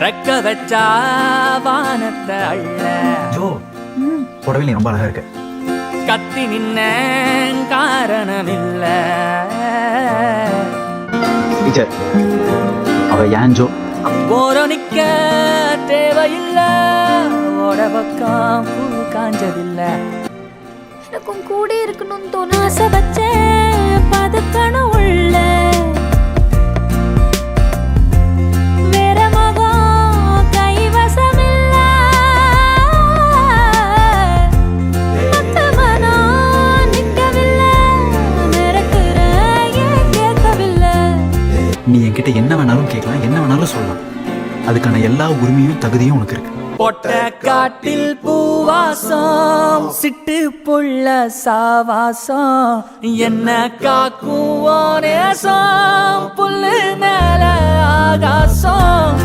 ரெக்க வச்சா வானத்தை அள்ள ஜோ புடவை நீ ரொம்ப அழகா இருக்க. கத்தி நின்ன காரணமில்ல டீச்சர் அவ ஏன் ஜோ போரணிக்க தேவையில்ல ஓட பக்கம் பூ காஞ்சதில்ல எனக்கும் கூட இருக்கணும்னு தோணு ஆசை வச்சேன் பதுக்கணும் உள்ள வேற மகம் கைவசமில்ல மத்த மனம் நிற்கவில்லை நிறக்குற ஏன் கேட்கவில்லை நீ என்கிட்ட என்ன வேணாலும் கேட்கலாம், என்ன வேணாலும் சொல்லலாம். அதுக்கான எல்லா உரிமையும் தகுதியும் உனக்கு இருக்கு. பொட்ட காட்டில் பூவாசம் சிட்டு புள்ள சாவாசம் என்ன காக்கும் நேசம் புல்லு மேல ஆகாசம்